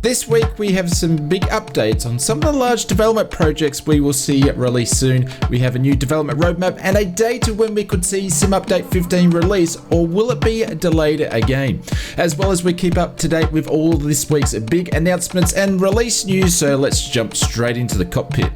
This week we have some big updates on some of the large development projects we will see released soon. We have a new development roadmap and a date of when we could see Sim Update 15 release, or will it be delayed again? As well as we keep up to date with all this week's big announcements and release news, so let's jump straight into the cockpit.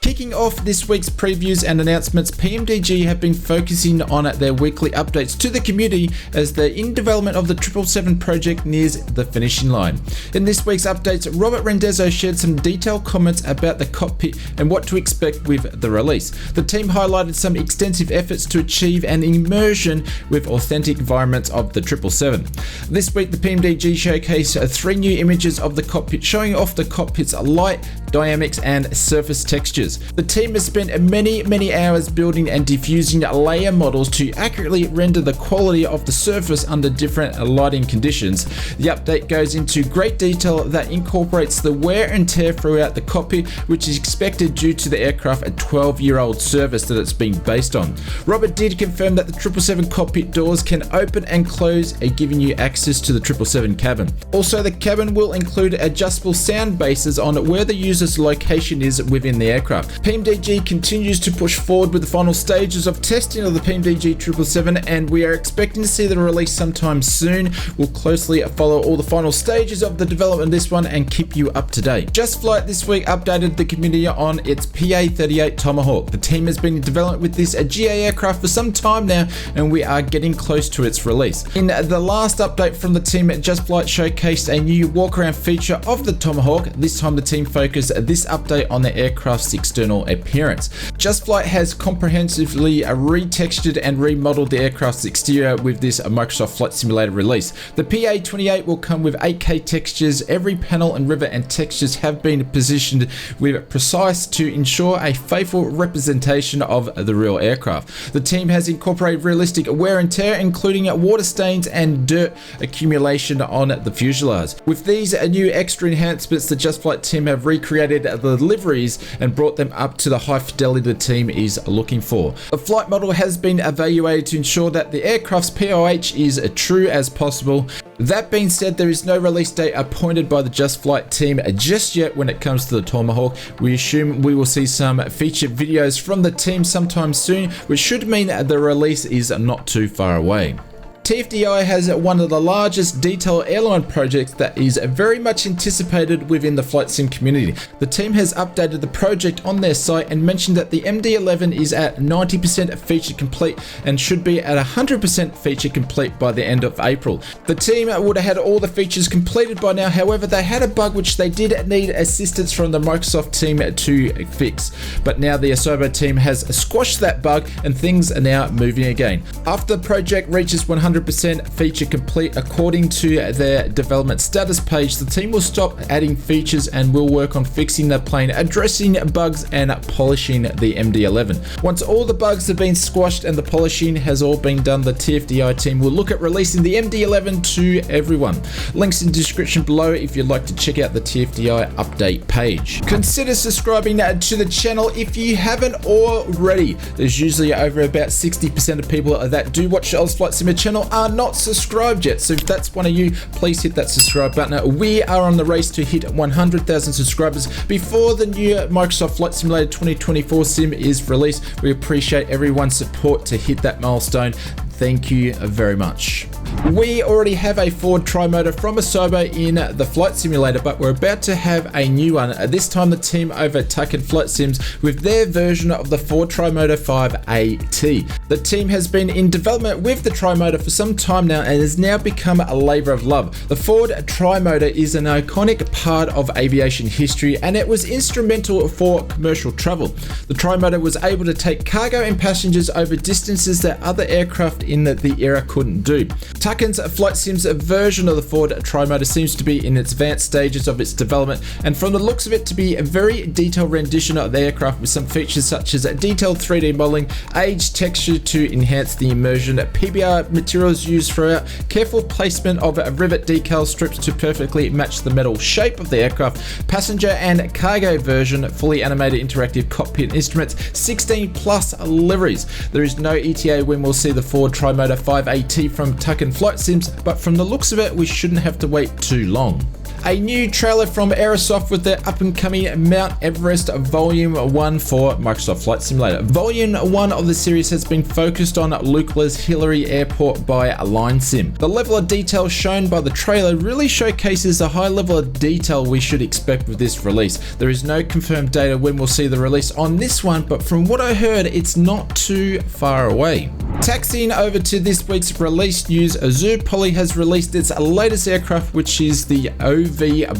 Kicking off this week's previews and announcements, PMDG have been focusing on their weekly updates to the community as the in development of the 777 project nears the finishing line. In this week's updates, Wendesdsay shared some detailed comments about the cockpit and what to expect with the release. The team highlighted some extensive efforts to achieve an immersion with authentic environments of the 777. This week, the PMDG showcased 3 new images of the cockpit, showing off the cockpit's light, dynamics, and surface textures. The team has spent many hours building and diffusing layer models to accurately render the quality of the surface under different lighting conditions. The update goes into great detail that incorporates the wear and tear throughout the cockpit, which is expected due to the aircraft a 12-year-old service that it's been based on. Robert did confirm that the 777 cockpit doors can open and close, giving you access to the 777 cabin. Also, the cabin will include adjustable sound bases on where the user's location is within the aircraft. PMDG continues to push forward with the final stages of testing of the PMDG 777, and we are expecting to see the release sometime soon. We'll closely follow all the final stages of the development of this one and keep you up to date. Just Flight this week updated the community on its PA-38 Tomahawk. The team has been in development with this GA aircraft for some time now, and we are getting close to its release. In the last update from the team, Just Flight showcased a new walk-around feature of the Tomahawk. This time the team focused this update on the aircraft's external appearance. Just Flight has comprehensively retextured and remodeled the aircraft's exterior with this Microsoft Flight Simulator release. The PA-28 will come with 8K textures. Every panel and rivet and textures have been positioned with precise to ensure a faithful representation of the real aircraft. The team has incorporated realistic wear and tear, including water stains and dirt accumulation on the fuselage. With these new extra enhancements, the Just Flight team have recreated the liveries and brought them up to the high fidelity the team is looking for. The flight model has been evaluated to ensure that the aircraft's POH is as true as possible. That being said, there is no release date appointed by the Just Flight team just yet when it comes to the Tomahawk. We assume we will see some featured videos from the team sometime soon, which should mean that the release is not too far away. TFDi has one of the largest detailed airline projects that is very much anticipated within the flight sim community. The team has updated the project on their site and mentioned that the MD-11 is at 90% feature complete and should be at 100% feature complete by the end of April. The team would have had all the features completed by now, however they had a bug which they did need assistance from the Microsoft team to fix. But now the AzurPoly team has squashed that bug and things are now moving again. After the project reaches 100% feature complete, according to their development status page, the team will stop adding features and will work on fixing the plane, addressing bugs and polishing the MD-11. Once all the bugs have been squashed and the polishing has all been done, the TFDi team will look at releasing the MD-11 to everyone. Links in the description below if you'd like to check out the TFDi update page. Consider subscribing to the channel if you haven't already. There's usually over about 60% of people that do watch the Oz Flight Simulator channel are not subscribed yet, so if that's one of you, please hit that subscribe button. We are on the race to hit 100,000 subscribers before the new Microsoft Flight Simulator 2024 sim is released. We appreciate everyone's support to hit that milestone. Thank you very much. We already have a forward tri-motor from AzurPoly in the Flight Simulator, but we're about to have a new one. This time the team over Tuck and Flight Sims with their version of the Ford Tri-Motor 5AT. The team has been in development with the tri-motor for some time now and has now become a labor of love. The Ford Tri-Motor is an iconic part of aviation history and it was instrumental for commercial travel. The tri-motor was able to take cargo and passengers over distances that other aircraft in the era couldn't do. Tucken's Flight Sim's version of the Ford Trimotor seems to be in its advanced stages of its development, and from the looks of it to be a very detailed rendition of the aircraft with some features such as detailed 3D modeling, aged texture to enhance the immersion, PBR materials used throughout, careful placement of rivet decal strips to perfectly match the metal shape of the aircraft, passenger and cargo version, fully animated interactive cockpit instruments, 16 plus liveries. There is no ETA when we'll see the Ford Trimotor 5AT from Tucken Flight Sims, but from the looks of it, we shouldn't have to wait too long. A new trailer from Aerosoft with the up-and-coming Mount Everest Volume 1 for Microsoft Flight Simulator. Volume 1 of the series has been focused on Lukela's Hillary Airport by Line Sim. The level of detail shown by the trailer really showcases the high level of detail we should expect with this release. There is no confirmed data when we'll see the release on this one, but from what I heard, it's not too far away. Taxiing over to this week's release news, AzurPoly has released its latest aircraft, which is the OV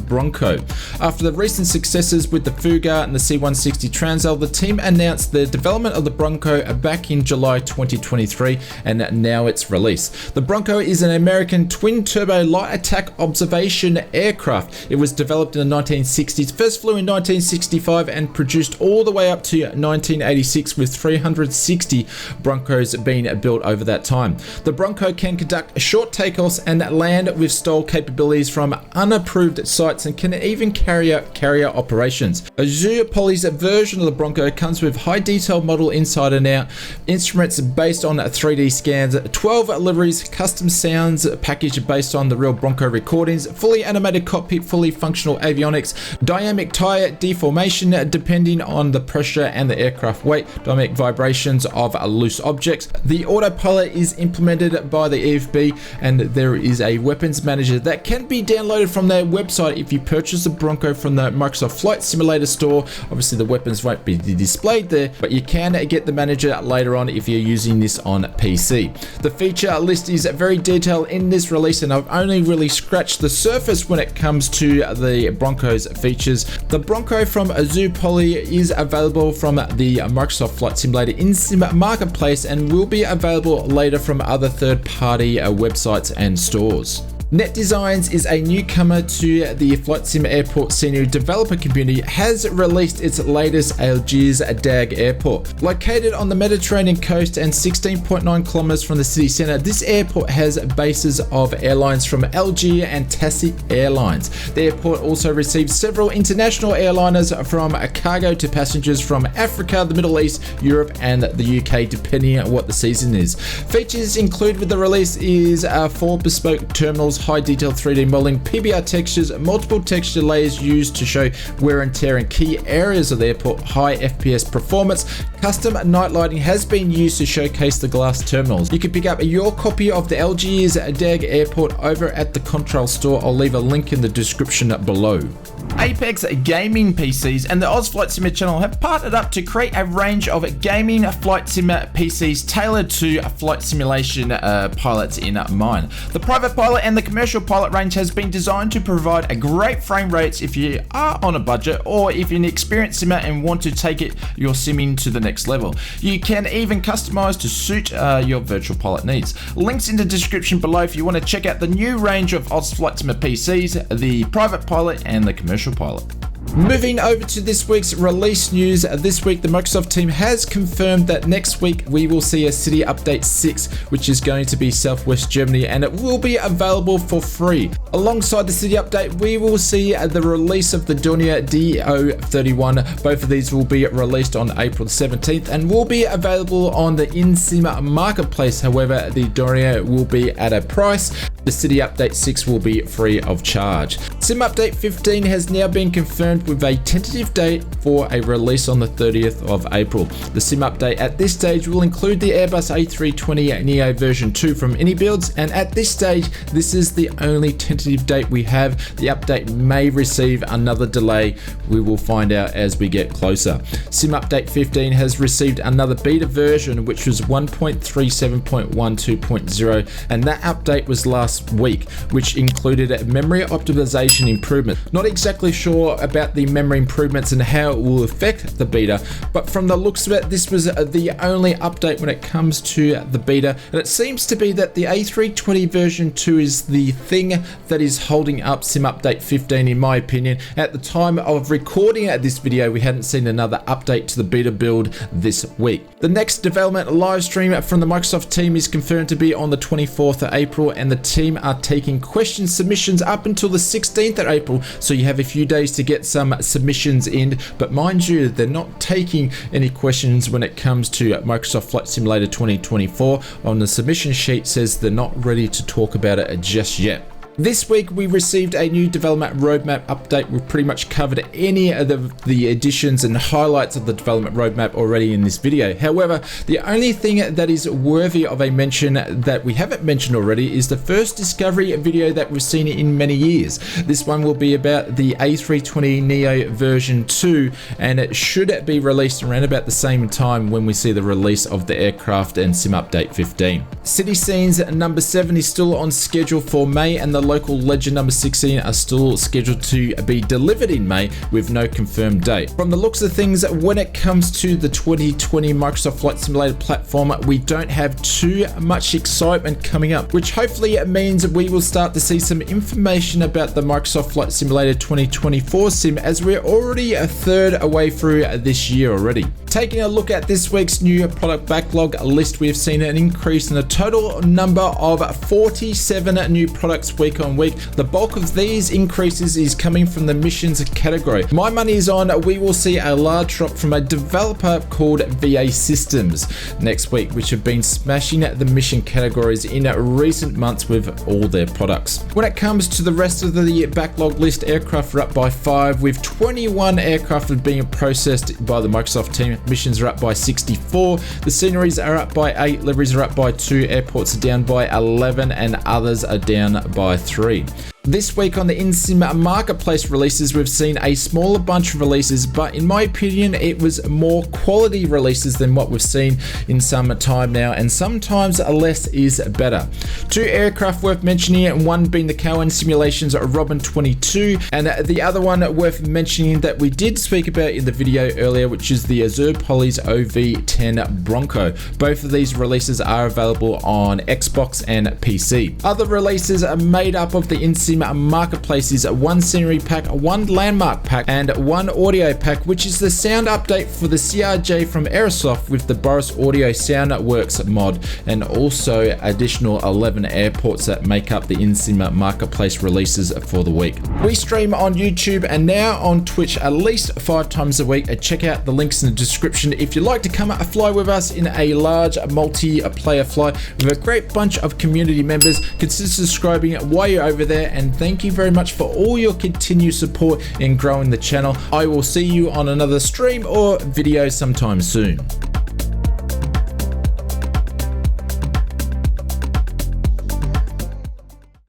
Bronco. After the recent successes with the Fugger and the C-160 Transl, the team announced the development of the Bronco back in July 2023, and now it's released. The Bronco is an American twin-turbo light attack observation aircraft. It was developed in the 1960s, first flew in 1965, and produced all the way up to 1986, with 360 Broncos being built over that time. The Bronco can conduct short takeoffs and land with stall capabilities from unapproved sites, and can even carry out carrier operations. AzurPoly's version of the Bronco comes with high detail model inside and out, instruments based on 3D scans, 12 liveries, custom sounds packaged based on the real Bronco recordings, fully animated cockpit, fully functional avionics, dynamic tire deformation depending on the pressure and the aircraft weight, dynamic vibrations of loose objects. The autopilot is implemented by the EFB, and there is a weapons manager that can be downloaded from their website if you purchase the Bronco from the Microsoft Flight Simulator store. Obviously the weapons won't be displayed there, but you can get the manager later on if you're using this on PC. The feature list is very detailed in this release, and I've only really scratched the surface when it comes to the Bronco's features. The Bronco from AzurPoly is available from the Microsoft Flight Simulator in-sim marketplace, and will be available later from other third-party websites and stores. Net Designs is a newcomer to the Flight Sim Airport scenery developer community, has released its latest Algiers DAG Airport. Located on the Mediterranean coast and 16.9 kilometers from the city center, this airport has bases of airlines from Algiers and Tassit Airlines. The airport also receives several international airliners, from cargo to passengers from Africa, the Middle East, Europe, and the UK, depending on what the season is. Features included with the release is 4 bespoke terminals, high detail 3D modeling, PBR textures, multiple texture layers used to show wear and tear in key areas of the airport, high FPS performance, custom night lighting has been used to showcase the glass terminals. You can pick up your copy of the Algiers DAG Airport over at the Contrail store. I'll leave a link in the description below. Apex Gaming PCs and the Oz Flight Simmer channel have partnered up to create a range of gaming flight simmer PCs tailored to flight simulation pilots in mind. The private pilot and the commercial pilot range has been designed to provide a great frame rates if you are on a budget, or if you're an experienced simmer and want to take your simming to the next level. You can even customize to suit your virtual pilot needs. Links in the description below if you want to check out the new range of Oz Flight Simmer PCs, the private pilot and the commercial pilot. Moving over to this week's release news, this week the Microsoft team has confirmed that next week we will see a City Update 6, which is going to be Southwest Germany, and it will be available for free. Alongside the City Update, we will see the release of the Dornier DO31. Both of these will be released on April 17th and will be available on the in-sim marketplace. However, the Dornier will be at a price. The City Update 6 will be free of charge. Sim Update 15 has now been confirmed with a tentative date for a release on the 30th of April. The Sim Update at this stage will include the Airbus A320neo version 2 from AnyBuilds, and at this stage, this is the only tentative date we have. The update may receive another delay. We will find out as we get closer. Sim Update 15 has received another beta version, which was 1.37.12.0, and that update was last last week, which included memory optimization improvement. Not exactly sure about the memory improvements and how it will affect the beta, but from the looks of it, this was the only update when it comes to the beta, and it seems to be that the A320 version 2 is the thing that is holding up Sim Update 15 in my opinion. At the time of recording this video, we hadn't seen another update to the beta build this week. The next development live stream from the Microsoft team is confirmed to be on the 24th of April, and the team are taking question submissions up until the 16th of April, so you have a few days to get some submissions in, but mind you, they're not taking any questions when it comes to Microsoft Flight Simulator 2024. On the submission sheet says they're not ready to talk about it just yet. This week we received a new development roadmap update. We've pretty much covered any of the additions and highlights of the development roadmap already in this video. However, the only thing that is worthy of a mention that we haven't mentioned already is the first discovery video that we've seen in many years. This one will be about the A320neo version 2, and it should be released around about the same time when we see the release of the aircraft and Sim Update 15. City Scenes number 7 is still on schedule for May, and the local legend number 16 are still scheduled to be delivered in May with no confirmed date. From the looks of things, when it comes to the 2020 Microsoft Flight Simulator platform, we don't have too much excitement coming up, which hopefully means we will start to see some information about the Microsoft Flight Simulator 2024 sim, as we're already a third away through this year already. Taking a look at this week's new product backlog list, we have seen an increase in the total number of 47 new products week on week. The bulk of these increases is coming from the missions category. My money is on we will see a large drop from a developer called VA Systems next week, which have been smashing the mission categories in recent months with all their products. When it comes to the rest of the backlog list, aircraft are up by 5, with 21 aircraft being processed by the Microsoft team. Missions are up by 64, the sceneries are up by 8, liveries are up by 2, airports are down by 11, and others are down by 3. This week on the InSim Marketplace releases, we've seen a smaller bunch of releases, but in my opinion, it was more quality releases than what we've seen in some time now, and sometimes less is better. 2 aircraft worth mentioning, one being the Cowan Simulations Robin 22, and the other one worth mentioning that we did speak about in the video earlier, which is the AzurPoly's OV10 Bronco. Both of these releases are available on Xbox and PC. Other releases are made up of the InSim Marketplace is 1 scenery pack, 1 landmark pack, and 1 audio pack, which is the sound update for the CRJ from Aerosoft with the Boris Audio Soundworks mod, and also additional 11 airports that make up the InSim Marketplace releases for the week. We stream on YouTube and now on Twitch at least 5 times a week. Check out the links in the description if you'd like to come fly with us in a large multiplayer fly with a great bunch of community members. Consider subscribing while you're over there, and thank you very much for all your continued support in growing the channel. I will see you on another stream or video sometime soon.